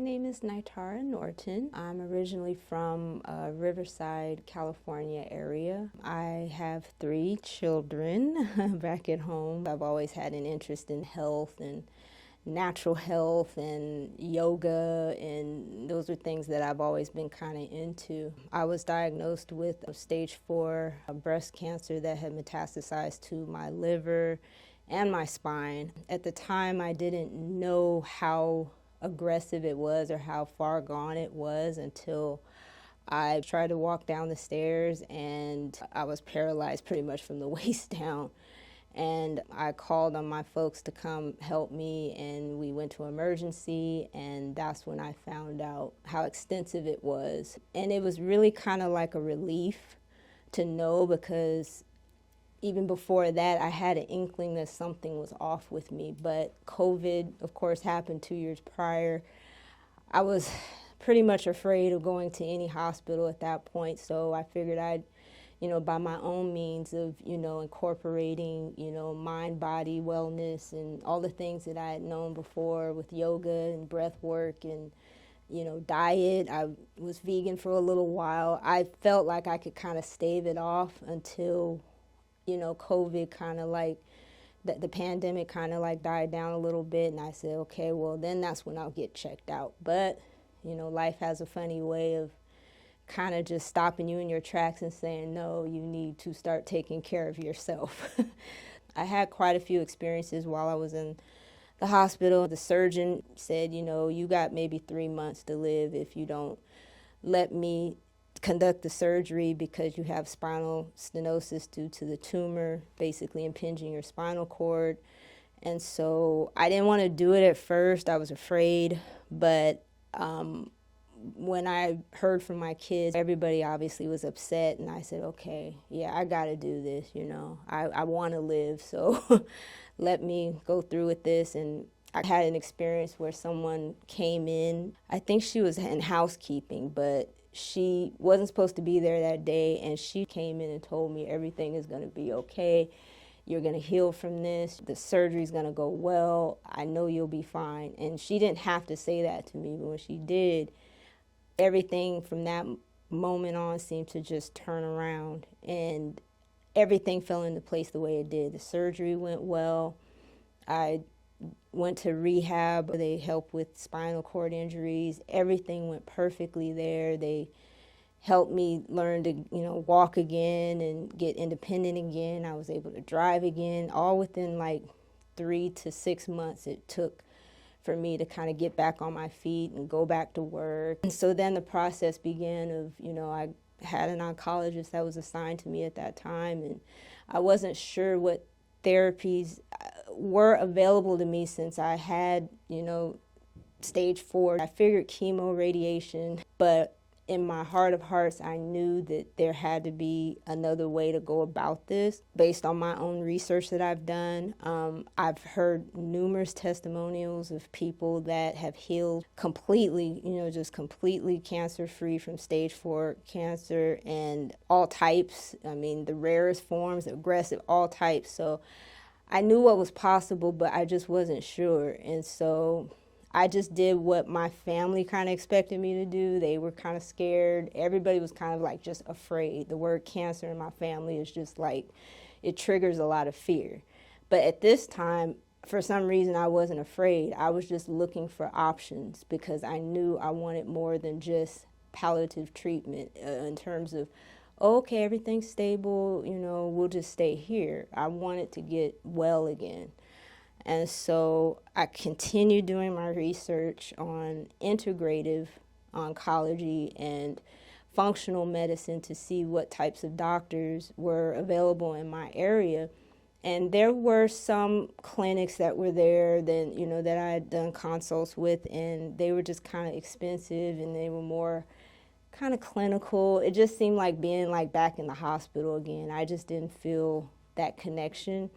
name is Nytara Norton. I'm originally from Riverside, California area. I have 3 children back at home. I've always had an interest in health and natural health and yoga, and those are things that I've always been kind of into. I was diagnosed with stage 4 breast cancer that had metastasized to my liver and my spine. At the time, I didn't know how aggressive it was or how far gone it was until I tried to walk down the stairs and I was paralyzed pretty much from the waist down. And I called on my folks to come help me, and we went to emergency, and that's when I found out how extensive it was. And it was really kind of like a relief to know, because even before that, I had an inkling that something was off with me. But COVID, of course, happened 2 years prior. I was pretty much afraid of going to any hospital at that point, so I figured I'd, by my own means of, incorporating, mind-body wellness and all the things that I had known before with yoga and breath work and, diet. I was vegan for a little while. I felt like I could kind of stave it off until, COVID kind of like, the pandemic kind of like died down a little bit, and I said, okay, well, then that's when I'll get checked out. But, life has a funny way of kind of just stopping you in your tracks and saying, no, you need to start taking care of yourself. I had quite a few experiences while I was in the hospital. The surgeon said, you got maybe 3 months to live if you don't let me conduct the surgery, because you have spinal stenosis due to the tumor basically impinging your spinal cord. And so I didn't want to do it at first. I was afraid, but when I heard from my kids, everybody obviously was upset, and I said, okay, yeah, I got to do this, I want to live, so let me go through with this. And I had an experience where someone came in. I think she was in housekeeping, but she wasn't supposed to be there that day, and she came in and told me everything is going to be okay. You're going to heal from this. The surgery's going to go well. I know you'll be fine. And she didn't have to say that to me, but when she did, everything from that moment on seemed to just turn around, and everything fell into place the way it did. The surgery went well. I went to rehab. They helped with spinal cord injuries. Everything went perfectly there. They helped me learn to, walk again and get independent again. I was able to drive again, all within like 3 to 6 months it took for me to kind of get back on my feet and go back to work. And so then the process began of, I had an oncologist that was assigned to me at that time, and I wasn't sure what therapies were available to me since I had, stage 4. I figured chemo, radiation, but in my heart of hearts, I knew that there had to be another way to go about this based on my own research that I've done. I've heard numerous testimonials of people that have healed completely, just completely cancer-free from stage 4 cancer, and all types. I mean, the rarest forms, aggressive, all types. So I knew what was possible, but I just wasn't sure. And so I just did what my family kind of expected me to do. They were kind of scared. Everybody was kind of like just afraid. The word cancer in my family is just like, it triggers a lot of fear. But at this time, for some reason, I wasn't afraid. I was just looking for options, because I knew I wanted more than just palliative treatment in terms of, okay, everything's stable, we'll just stay here. I wanted to get well again. And so I continued doing my research on integrative oncology and functional medicine to see what types of doctors were available in my area. And there were some clinics that were there that, that I had done consults with, and they were just kind of expensive, and they were more kind of clinical. It just seemed like being like back in the hospital again. I just didn't feel that connection.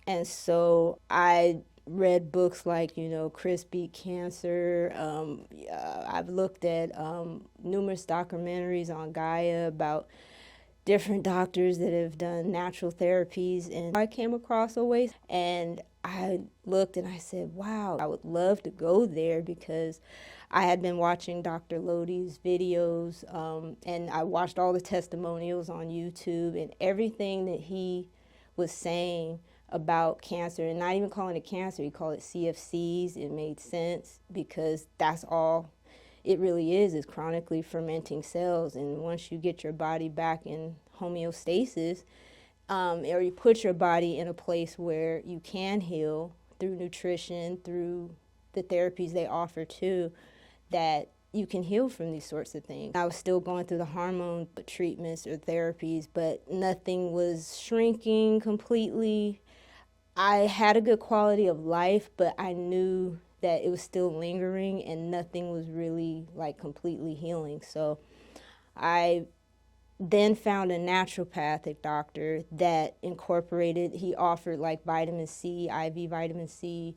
And so I read books like, Chris Beat Cancer. I've looked at numerous documentaries on Gaia about different doctors that have done natural therapies. And I came across Oasis, and I looked and I said, wow, I would love to go there, because I had been watching Dr. Lodi's videos, and I watched all the testimonials on YouTube, and everything that he was saying about cancer, and not even calling it cancer, he called it CFCs. It made sense because that's all it really is chronically fermenting cells. And once you get your body back in homeostasis, or you put your body in a place where you can heal through nutrition, through the therapies they offer too, that you can heal from these sorts of things. I was still going through the hormone treatments or therapies, but nothing was shrinking completely. I had a good quality of life, but I knew that it was still lingering and nothing was really like completely healing. So I then found a naturopathic doctor that incorporated, he offered like vitamin C, IV vitamin C,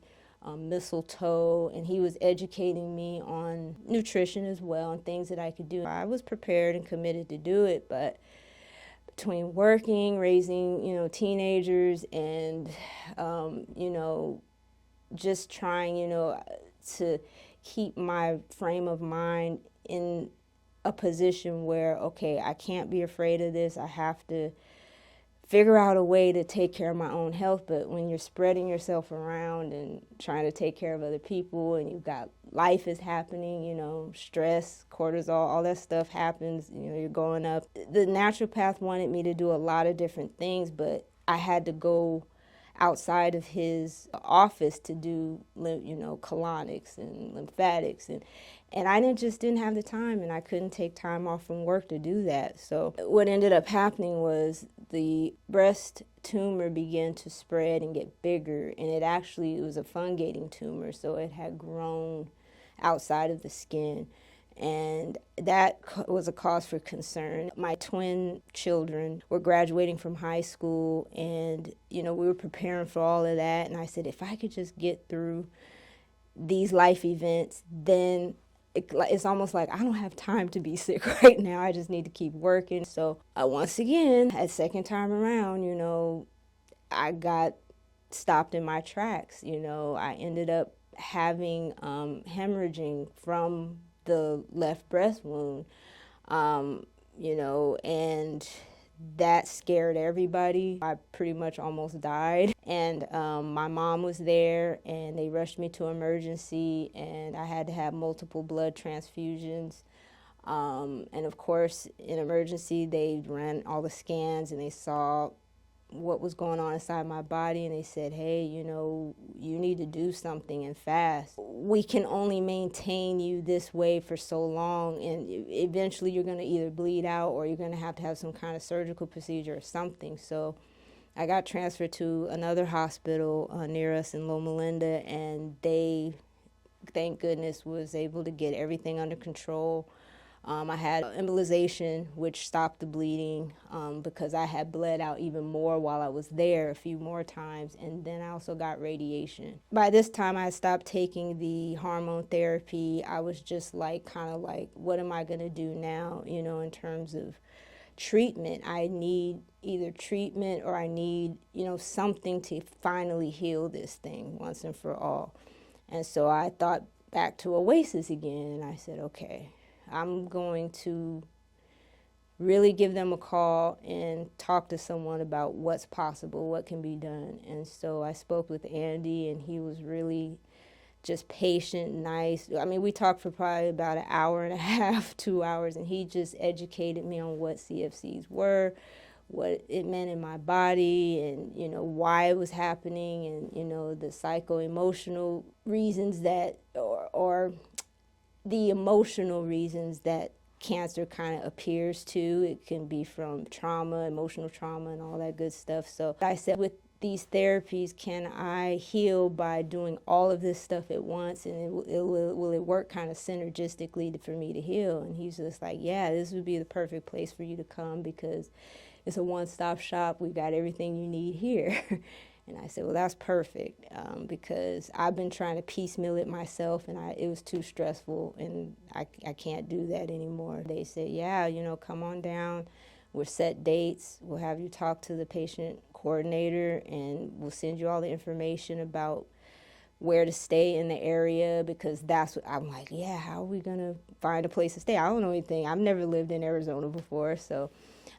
mistletoe, and he was educating me on nutrition as well and things that I could do. I was prepared and committed to do it, but between working, raising, teenagers, and, just trying, to keep my frame of mind in a position where, okay, I can't be afraid of this. I have to figure out a way to take care of my own health. But when you're spreading yourself around and trying to take care of other people, and you've got life is happening, stress, cortisol, all that stuff happens, you're going up. The naturopath wanted me to do a lot of different things, but I had to go outside of his office to do, colonics and lymphatics, and I didn't have the time, and I couldn't take time off from work to do that. So what ended up happening was the breast tumor began to spread and get bigger, and it was a fungating tumor, so it had grown outside of the skin. And that was a cause for concern. My twin children were graduating from high school, and, we were preparing for all of that. And I said, if I could just get through these life events, then it's almost like I don't have time to be sick right now. I just need to keep working. So once again, at second time around, I got stopped in my tracks. I ended up having hemorrhaging from the left breast wound, and that scared everybody. I pretty much almost died, and my mom was there, and they rushed me to emergency, and I had to have multiple blood transfusions. And of course, in emergency, they ran all the scans, and they saw what was going on inside my body, and they said, hey, you need to do something and fast. We can only maintain you this way for so long, and eventually you're going to either bleed out or you're going to have some kind of surgical procedure or something. So I got transferred to another hospital near us in Loma Linda, and they, thank goodness, was able to get everything under control. I had embolization, which stopped the bleeding because I had bled out even more while I was there a few more times, and then I also got radiation. By this time, I stopped taking the hormone therapy. I was just kind of like, what am I going to do now, in terms of treatment? I need either treatment or I need, something to finally heal this thing once and for all. And so I thought back to Oasis again, and I said, okay, I'm going to really give them a call and talk to someone about what's possible, what can be done. And so I spoke with Andy, and he was really just patient, nice. I mean, we talked for probably about an hour and a half, 2 hours, and he just educated me on what CFCs were, what it meant in my body, and, why it was happening, and, the psycho-emotional reasons that, or the emotional reasons that cancer kind of appears to. It can be from trauma, emotional trauma, and all that good stuff. So I said, with these therapies, can I heal by doing all of this stuff at once, and will it work kind of synergistically for me to heal? And he's just like, yeah, this would be the perfect place for you to come because it's a one-stop shop. We got everything you need here. And I said, well, that's perfect because I've been trying to piecemeal it myself, and it was too stressful, and I can't do that anymore. They said, yeah, come on down. We'll set dates. We'll have you talk to the patient coordinator, and we'll send you all the information about where to stay in the area, because that's what I'm like, yeah, how are we going to find a place to stay? I don't know anything. I've never lived in Arizona before. So,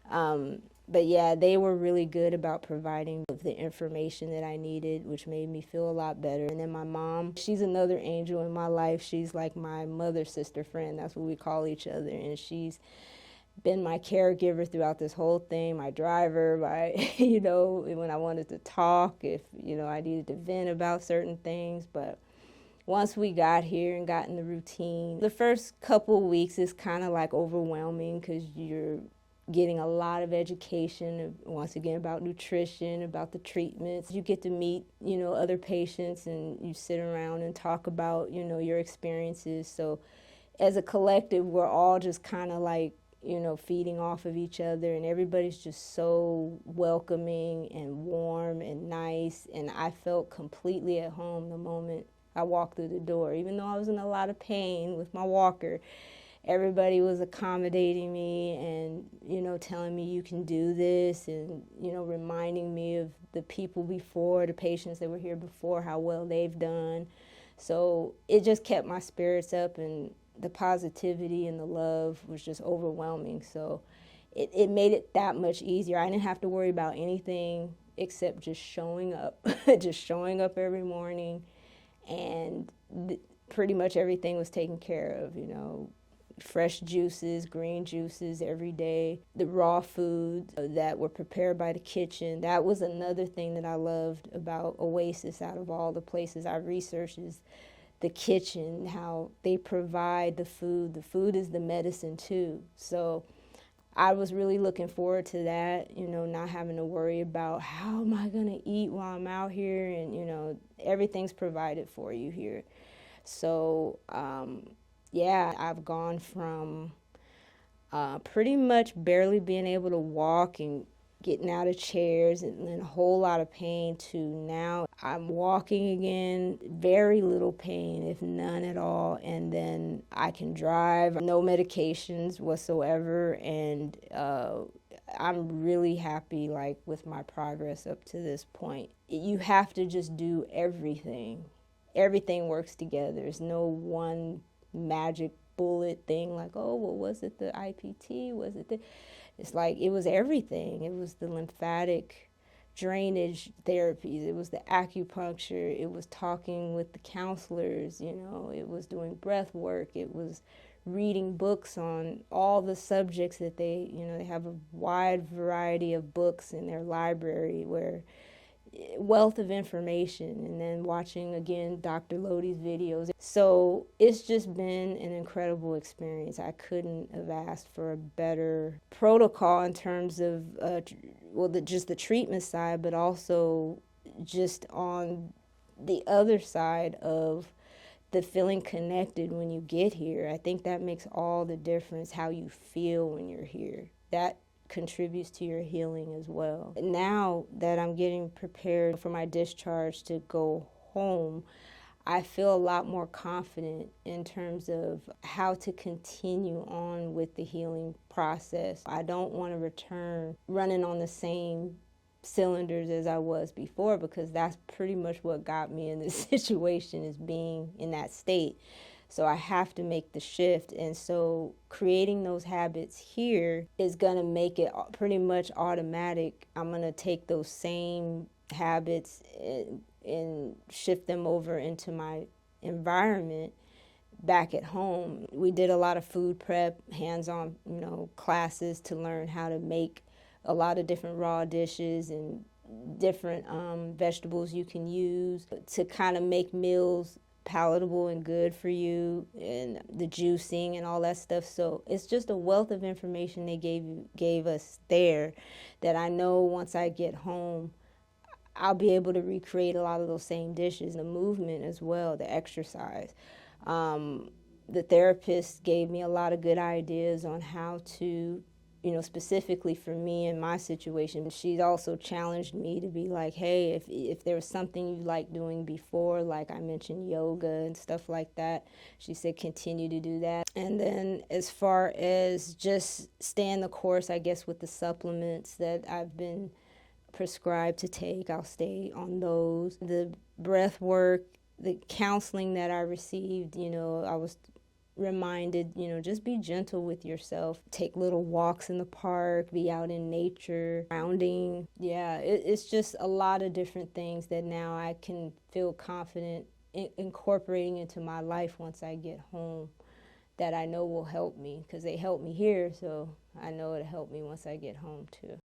but yeah, they were really good about providing the information that I needed, which made me feel a lot better. And then my mom, she's another angel in my life. She's like my mother, sister, friend. That's what we call each other. And she's been my caregiver throughout this whole thing, my driver, my, when I wanted to talk, if, I needed to vent about certain things. But once we got here and got in the routine, the first couple of weeks is kind of like overwhelming because you're getting a lot of education, once again, about nutrition, about the treatments. You get to meet, other patients, and you sit around and talk about, your experiences. So as a collective, we're all just kind of like, feeding off of each other, and everybody's just so welcoming and warm and nice. And I felt completely at home the moment I walked through the door. Even though I was in a lot of pain with my walker, everybody was accommodating me and, telling me you can do this, and, reminding me of the people before, the patients that were here before, how well they've done. So it just kept my spirits up, and the positivity and the love was just overwhelming. So it made it that much easier. I didn't have to worry about anything except just showing up, just showing up every morning, and pretty much everything was taken care of, fresh juices, green juices every day, the raw foods that were prepared by the kitchen. That was another thing that I loved about Oasis out of all the places I researched, is the kitchen, how they provide the food. The food is the medicine too. So I was really looking forward to that, not having to worry about how am I going to eat while I'm out here, and, everything's provided for you here. So, yeah, I've gone from pretty much barely being able to walk and getting out of chairs and in a whole lot of pain to now I'm walking again, very little pain, if none at all, and then I can drive, no medications whatsoever, and I'm really happy with my progress up to this point. You have to just do everything. Everything works together. There's no one magic bullet thing like, oh, well, was it the IPT? Was it the... It's like it was everything. It was the lymphatic drainage therapies. It was the acupuncture. It was talking with the counselors. It was doing breath work. It was reading books on all the subjects that they have a wide variety of books in their library, where wealth of information, and then watching again Dr. Lodi's videos. So it's just been an incredible experience. I couldn't have asked for a better protocol in terms of just the treatment side, but also just on the other side of the feeling connected when you get here. I think that makes all the difference, how you feel when you're here. That contributes to your healing as well. Now that I'm getting prepared for my discharge to go home, I feel a lot more confident in terms of how to continue on with the healing process. I don't want to return running on the same cylinders as I was before, because that's pretty much what got me in this situation, is being in that state. So I have to make the shift. And so creating those habits here is going to make it pretty much automatic. I'm going to take those same habits and shift them over into my environment back at home. We did a lot of food prep, hands-on, classes to learn how to make a lot of different raw dishes and different vegetables you can use to kind of make meals palatable and good for you, and the juicing and all that stuff. So it's just a wealth of information they gave us there that I know once I get home, I'll be able to recreate a lot of those same dishes. The movement as well, the exercise. The therapist gave me a lot of good ideas on how to, specifically for me and my situation. She's also challenged me to be like, hey, if there was something you liked doing before, like I mentioned yoga and stuff like that, she said continue to do that. And then as far as just staying the course, I guess, with the supplements that I've been prescribed to take, I'll stay on those. The breath work, the counseling that I received, I was reminded, just be gentle with yourself. Take little walks in the park, be out in nature, grounding. Yeah, it's just a lot of different things that now I can feel confident incorporating into my life once I get home, that I know will help me, because they help me here, so I know it'll help me once I get home too.